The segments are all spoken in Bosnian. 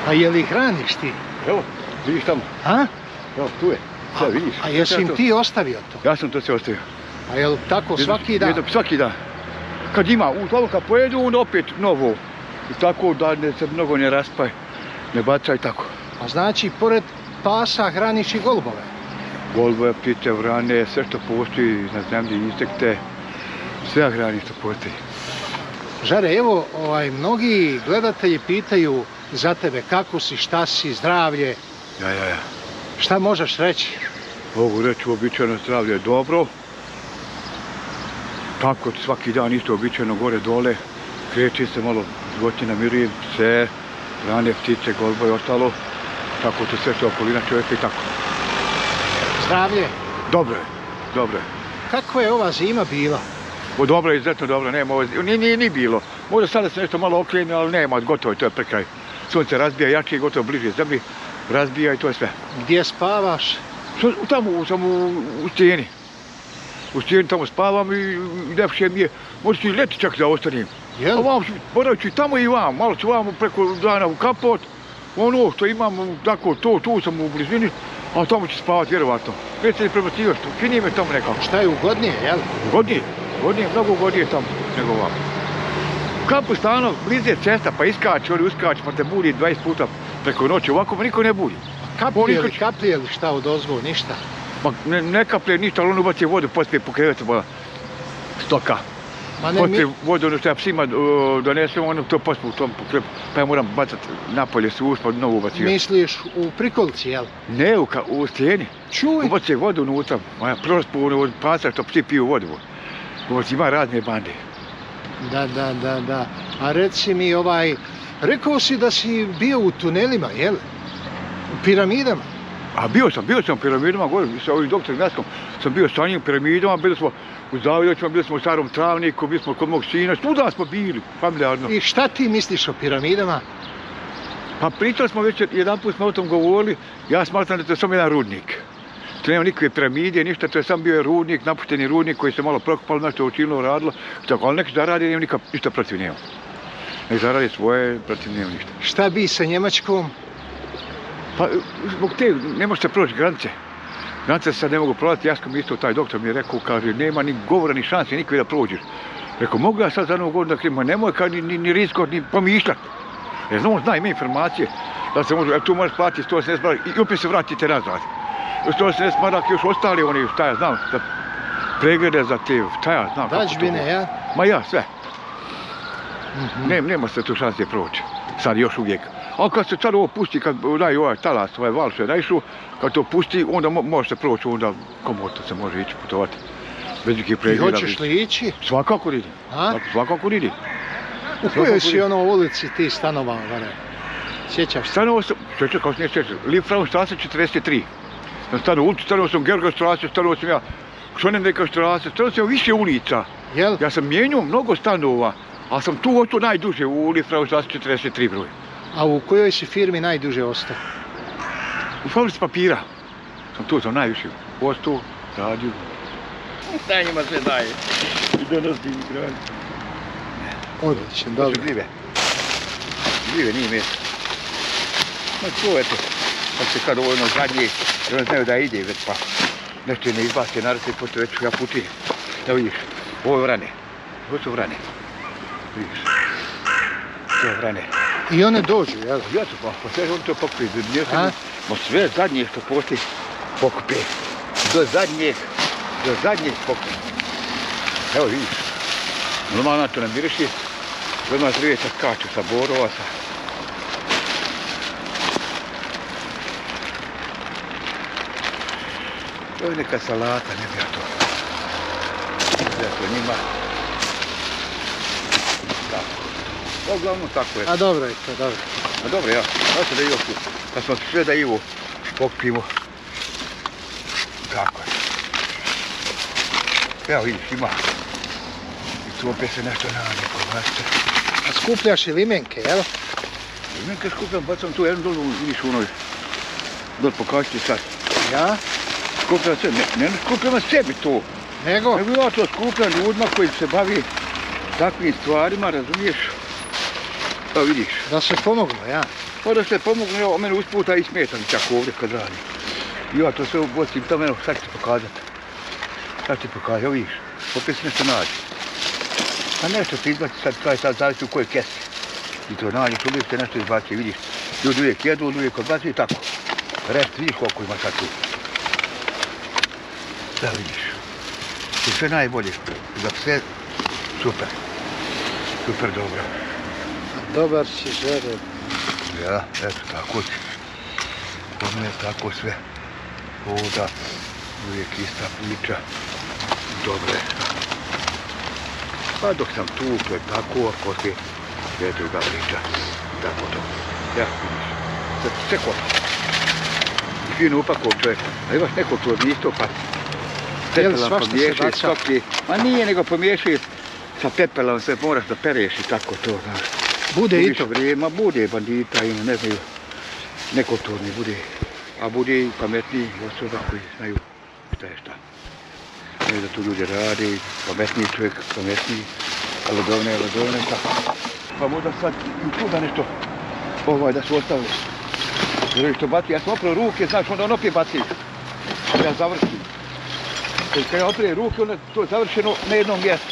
A je li hraniš ti? Evo, vidiš tamo. A? Evo, tu je. Sve vidiš. A jesi im ti ostavio to? Ja sam to sve ostavio. A je li tako svaki dan? Svaki dan. Kad ima, kad pojedu, onda opet novo. I tako da se mnogo ne raspaje, ne baca i tako. A znači, pored pasa hraniš i golubove? Golubove, ptice, vrane, sve što postoji na zemlji, insekte, sve hrani što postoji. Žare, evo, mnogi gledatelji pitaju za tebe kako si, šta si, zdravlje. Ja. Šta možeš reći? Mogu reći, uobičajeno zdravlje je dobro. Tako svaki dan isto uobičajeno gore dole. Kreći se malo, životinje namirujem, pse, vrane, ptice, golubove i ostalo. Tako to sve što okolina čovjeka i tako. Zdravlje? Dobro je. Kako je ova zima bila? Dobro je, izuzetno dobro, nema ovo, nije bilo. Možda sada se nešto malo okrene, ali nema, gotovo je, to je prekraj. Sunce razbija jače i gotovo bliže zemlji, razbija i to je sve. Gdje spavaš? Tamo sam u stijeni. U stijeni tamo spavam i ljepše mi je, možda ću i ljeti čak da ostanem. Jel? A vam boravit ću i tamo i vam, malo ću vam preko dana u kapot. Ono što imam, tako, tu sam u blizini, a tamo ću spavati vjerovatno. Već se prebacivao, čini me tamo nekako. Šta je ugodnije, jel? Ugodnije, mnogo ugodnije tamo nego ovako. Kampu stano, bliže cesta, pa iskače, oni uskače, pa te budi 20 puta preko noći, ovako me niko ne budi. Kaplje li šta od ozgo, ništa? Ma ne kaplje ništa, ali on ubaci vodu, poslije po krevetu, stoka. Poslije vodu, ono što ja psima donesem, ono to poslije u tom pokrepu, pa ja moram bacati napolje suš, pa novu ubacivati. Misliš u prikolici, jel? Ne, u stijeni. Čuj! Ubaci vodu unutra, moja prospu od pasa što psi piju vodu. Ubaci ima razne bande. Da. A reci mi rekao si da si bio u tunelima, jel? U piramidama? A bio sam u piramidama, gore, sa ovim doktorom Jaskom, sam bio sa njim u piramidama, bili smo u Zavidoćima, bili smo u Starom Travniku, bili smo kod mog sina, tuda smo bili, familijarno. I šta ti misliš o piramidama? Pa pričali smo već, jedan put smo o tom govorili, ja smatram da to je samo jedan rudnik. To nema nikakve piramide, ništa, to je sam bio rudnik, napušteni rudnik koji se malo prokopalo, nešto učinilo, radilo, tako, ali nek zaradi, nema ništa protiv njega. Nek zaradi svoje, protiv njega ništa. Šta bi sa Njemačkom? Pa, zbog te, ne može se proći granice. Granice se sad ne mogu prolaziti, Jasko mi isto, taj doktor mi je rekao, kaže, nema ni govora, ni šanse, nikakve da prođeš. Rekao, mogu ja sad za Novu godinu da krijem, nemoj ni rizikovat, ni pomišljat. Jer on zna, ima informacije, da se može, tu možeš platiti 180 maraka i opet se vratite nazad. 180 maraka još ostali oni, šta ja znam, za preglede za te, šta ja znam. Dađbine, ja? Ma ja, sve. Nema se tu šanse proći, sad još uvijek. Ali kad se sad ovo pusti, kad ovaj talas, ovaj val što je naišao, kad to pusti, onda može se proći, onda komotno se može ići putovati. Bez nekih pregleda. I hoćeš li ići? Svakako idem. Svakako idem. U kojoj si ulici ti stanovao, Vare? Sjećaš? Stanovao sam, kao se ne sjećam, Liebfraustraße 43. Stanovao u ulici, stanovao sam Georgstraße, stanovao sam ja Schönenbecker Straße, stanovao sam više ulica. Jel? Ja sam mijenjao mnogo stanova, ali sam tu ostao najduže u Liebfraustraße 43 broj. A u kojoj si firmi najduže ostao? U fabrici papira. Tu sam najviše ostao, radio. Daj njima sve daje. I donosti mi hrani. Odlično, dobro. Gljive nije mjesto. Ma to eto, kad se kad ovo ono zadnje, jer oni znaju da ide već pa nešto je ne izbaste, narasti pošto već ja puti. Evo vidiš, ovo je vrane. Ovo su vrane. Vidiš. To je vrane. I one dođu, jel? Ja to pa sve on to pokupi. Ma sve zadnje što postoji pokupi. Do zadnjeg pokupi. Evo vidiš. Normalno to namiriši. Odmah zrijeća skaču sa borova. To je neka salata, ne bi ja to. Ja to njima. Tako. Uglavnom tako je. A dobro je to, dobro. A dobro, ja. Znači da i ovdje. Da smo sve da Ivo pokupimo. Tako je. Evo vidiš, ima. I tu opet se nešto nađe kod nas. A skupljaš i limenke, jel? Limenke skupljam, bacam tu jednu dolu, vidiš u onoj. Dol pokažite sad. Ja? Skupljam sve, ne skupljam sebi to. Nego? Nego ja to skupljam ljudima koji se bavi takvim stvarima, razumiješ? Pa vidiš. Da se pomoglo, ja. Pa da se pomogne, evo, mene usputa i smeta mi tako ovdje kad radim. I ja to sve ubocim, to mene, sad ću ti pokazati. Sad ću ti pokazati, evo vidiš, opet se nešto nađe. A nešto ti izbaci, sad zavisi u kojoj kesi. I to nađeš, uvijek se nešto izbaci, vidiš. Ljudi uvijek jedu, uvijek odbaci i tako. Rest, vidiš koliko ima sad tu. Da vidiš. I sve najbolje, za sve super. Super dobro. Dobar si žere. Ja, eto, tako ti. Kod mene tako sve. Voda, uvijek ista priča. Dobre. Pa dok sam tu, to je tako, a poslije je druga priča. Tako to. Ja, vidiš. Sad sve kopa. I fino upakao čovjek. A imaš neko to isto, pa pepelom pomiješaj, stoki. Ma nije, nego pomiješaj sa pepelom, sve moraš da pereš i tako to, znaš. Bude i to. Ma bude bandita, ima, ne znaju, nekulturni bude. A bude i pametniji osoba koji znaju šta je šta. Znaju da tu ljudi rade, pametniji čovjek, pametniji, ladovne, tako. Pa možda sad i tu da nešto, da su ostavili. Jer što baci, ja sam oprao ruke, znaš, onda on opet baci. Ja završim. Jer kad ja oprije ruke, onda to je završeno na jednom mjestu.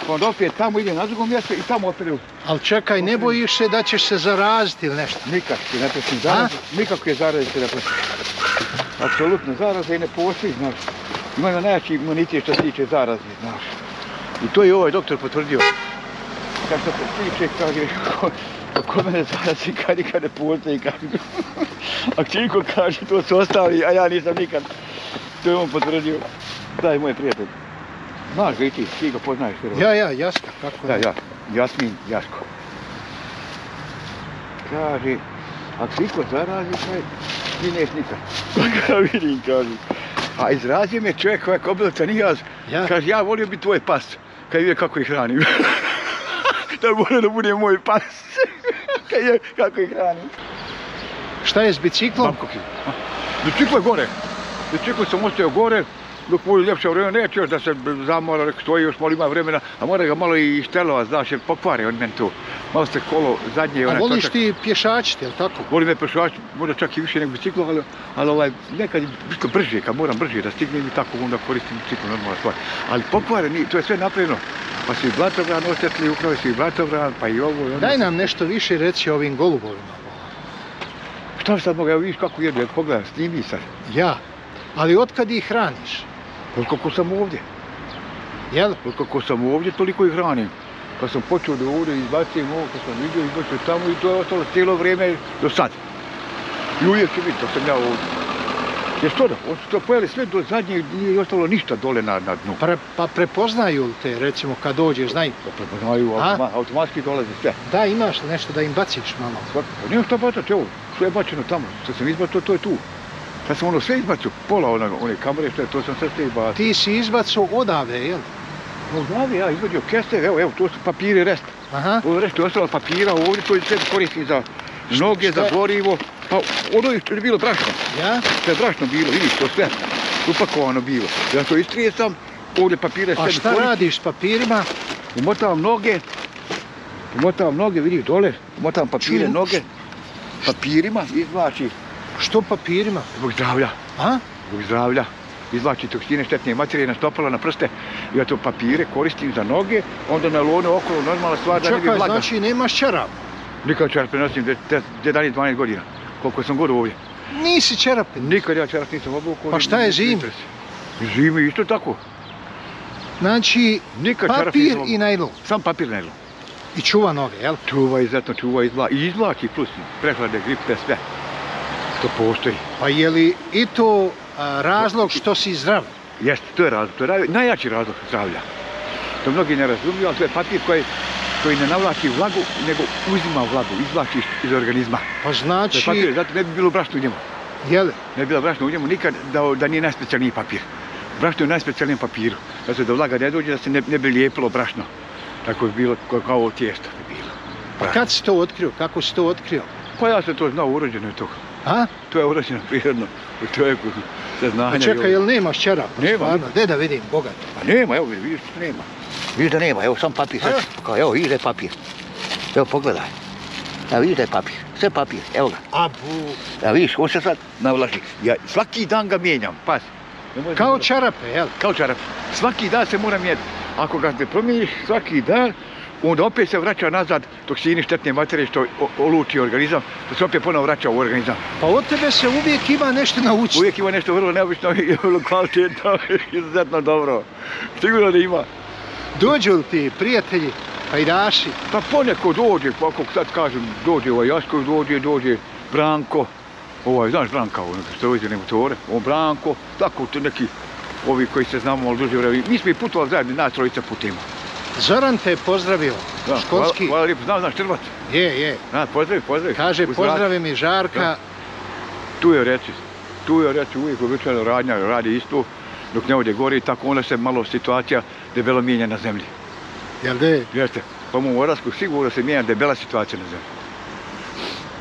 Onda opet tamo ide na drugom mjestu i tamo opet. Ali čekaj, ne bojiš se da ćeš se zaraziti ili nešto? Nikak se ne pretim zaraze, nikakve zaraze se ne pretim. Apsolutno, zaraze i ne postoji, znaš. Imaju najjači imunitet što se tiče zaraze, znaš. I to je ovaj doktor potvrdio. Kad se tiče, kaže, kod mene zaraze kad nikad ne postoji, kaže. Ako činko kaže, to su ostali, a ja nisam nikad. To je on potvrdio. Daj, moj prijatelj. Znaš ga i ti ga poznaješ. Ja, Jaska, kako? Da, ja, Jasmin, Jasko. Kaže, ako se iko zarazi, ti neš nikad. Ja vidim, kaže. A izrazio me čovjek ovaj Kobilica Nijaz, kaže, ja volio bi tvoj pas, kad vidio kako ih hranim. Da volio da bude moj pas, kad vidio kako ih hranim. Šta je s biciklom? Biciklo je gore. Biciklo sam ostavio gore, dok budu ljepše vremena, neće još da se zamora, stoji još malo ima vremena, a mora ga malo i štelova, znaš, jer pokvari on meni to. Malo se kolo zadnje. A voliš ti pješačiti, jel tako? Volim me pješačiti, možda čak i više nego biciklo, ali nekad je bilo brže, kad moram brže da stignem i tako onda koristim biciklo, normalna stvar. Ali pokvari, to je sve napravljeno. Pa su i blatobran osjetili, ukrali su i blatobran, pa i ovo i ono. Daj nam nešto više reći o ovim golubovima. Šta sad mogu, evo vidiš kako jedu, pogledaj, snimi sad. Ja, ali otkad ih hraniš? Koliko sam ovdje. Jel? Koliko sam ovdje, toliko ih hranim. Kad sam počeo da ovdje izbacim ovo, kad sam vidio, izbacio tamo i to je ostalo cijelo vrijeme do sad. I uvijek će biti, dok sam ja ovdje. Jer što da, oni su to pojeli sve do zadnje, nije ostalo ništa dole na dnu. Pa prepoznaju li te, recimo, kad dođeš, znaju? Pa prepoznaju, automatski dolaze sve. Da, imaš li nešto da im baciš malo? Pa nije šta bacati, evo, sve je bačeno tamo. Što sam izbacio, to je tu. Sad sam sve izbacio, pola one kamere, to sam sve izbacio. Ti si izbacio odavde, jel? Odavde, ja izvadio keste, evo, to su papiri rest. Ovo rest je ostalo papira, ovdje to sve koristim za noge, za gorivo. Pa ono je bilo brašno. Ja? To je brašno bilo, vidiš, to sve upakovano bilo. Ja to istrijesam, ovdje papire sve. A šta radiš s papirima? Umotavam noge, vidiš dole, umotavam papire, noge, papirima izvlači. Što papirima? Zbog zdravlja. A? Zbog zdravlja. Izvlači toksine, štetne materije na stopala, na prste. Ja to papire koristim za noge, onda na lone okolo, normalna stvar da ne bi vlaga. Čekaj, znači nemaš čarap? Nikad čarap ne nosim, 11-12 godina. Koliko sam god ovdje. Nisi čarape? Nikad ja čarap nisam obukao. Pa šta je zimi? Zimi isto tako. Znači, papir i najlon? Sam papir i najlon. I čuva noge, jel? Čuva, izuzetno čuva, izvlači plus prehlade, gripe, sve. To postoji. Pa je li i to razlog što si zdrav? Jeste, to je razlog, to je najjači razlog zdravlja. To mnogi ne razumiju, ali to je papir koji ne navlači vlagu, nego uzima vlagu, izvlači iz organizma. Pa znači... Papir, zato ne bi bilo brašno u njemu. Jel? Ne bi bilo brašno u njemu nikad da nije najspecijalniji papir. Brašno je u najspecijalnijem papiru. Zato da vlaga ne dođe, da se ne bi lijepilo brašno. Tako bi bilo kao ovo tijesto bi bilo. Pa kad si to otkrio? Kako si to otkrio? Pa ja sam to znao, urođeno je to. A? To je urođeno prirodno u čovjeku. Pa čekaj, jel nemaš čarapa? Nema. Gdje da vidim, bogato? Pa nema, evo vidiš, nema. Vidiš da nema, evo sam papir, sve, kao, evo vidiš da je papir. Evo pogledaj. Evo vidiš da je papir, sve papir, evo ga. Abu. Evo vidiš, on se sad navlaži. Ja svaki dan ga mijenjam, pazi. Kao čarape, jel? Kao čarape. Svaki dan se mora mijenjati. Ako ga ne promijeniš svaki dan, onda opet se vraća nazad toksini, štetne materije što oluči organizam, da se opet ponovo vraća u organizam. Pa od tebe se uvijek ima nešto naučiti. Uvijek ima nešto vrlo neobično i vrlo kvalitetno, izuzetno dobro. Sigurno da ima. Dođu li ti prijatelji, pajdaši? Pa poneko dođe, pa ako sad kažem, dođe ovaj Jaskov, dođe Branko, znaš Branka, što uvijek motore, Branko, tako to neki, ovi koji se znamo malo duže vremena. Mi smo i putovali zajedno, nas trojica putimo. Zoran te je pozdravio, da, školski. Hvala lijepo, znaš Štrbac? Je. Pozdravi. Kaže, pozdravi mi Žarka. Da. Tu je reci, uvijek običajno radi isto, dok ne ode gore i tako onda se malo situacija debelo mijenja na zemlji. Jel de? Jeste, pa u Orasku sigurno se mijenja debela situacija na zemlji.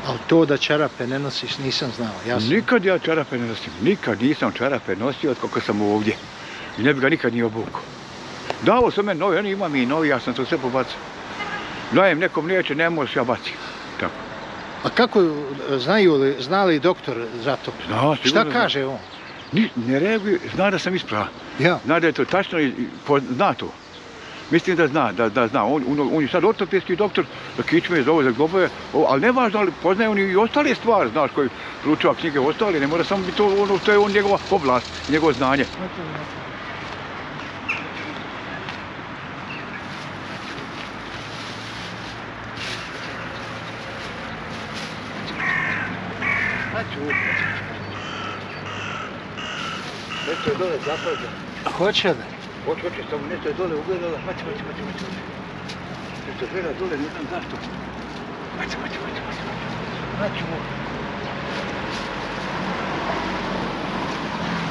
Ali to da čarape ne nosiš nisam znao, jasno. Nikad ja čarape ne nosim, nikad nisam čarape nosio od kako sam ovdje. I ne bi ga nikad nije obukao. Davo sam meni novi, oni imam i novi, ja sam to sve pobacio. Dajem nekom neće, ne možeš, ja bacim. Tako. A kako zna li doktor za to? Zna, sigurno. Šta kaže on? Ne reaguje, zna da sam ispravan. Ja. Zna da je to tačno i zna to. Mislim da zna. On je sad ortopedski doktor, da kičme za ovo, za globove, ali ne važno, ali poznaje on i ostale stvari, znaš, koji proučava knjige ostale, ne mora samo biti to ono što je on njegova oblast, njegovo znanje. Nešto je dole zapaženo. Hoće li? Hoće, samo nešto je dole ugledala. Maći. Nešto gleda dole, ne znam zašto. Maći.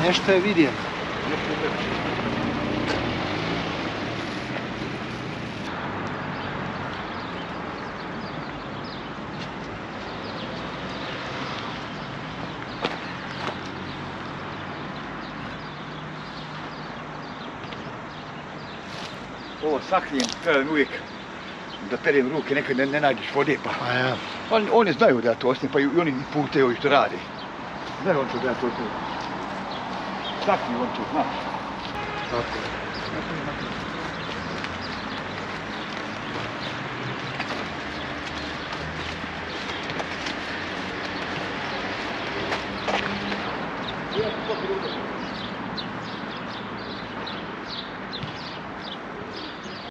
Nešto je vidjela. Ovo sakrijem, trebam uvijek da perem ruke, nekad ne nađeš vode, pa... A ja. Oni znaju da ja to osnim, pa i oni pute ovi što rade. Znaju on to da ja to... Sakrijem on to, znaš. Tako.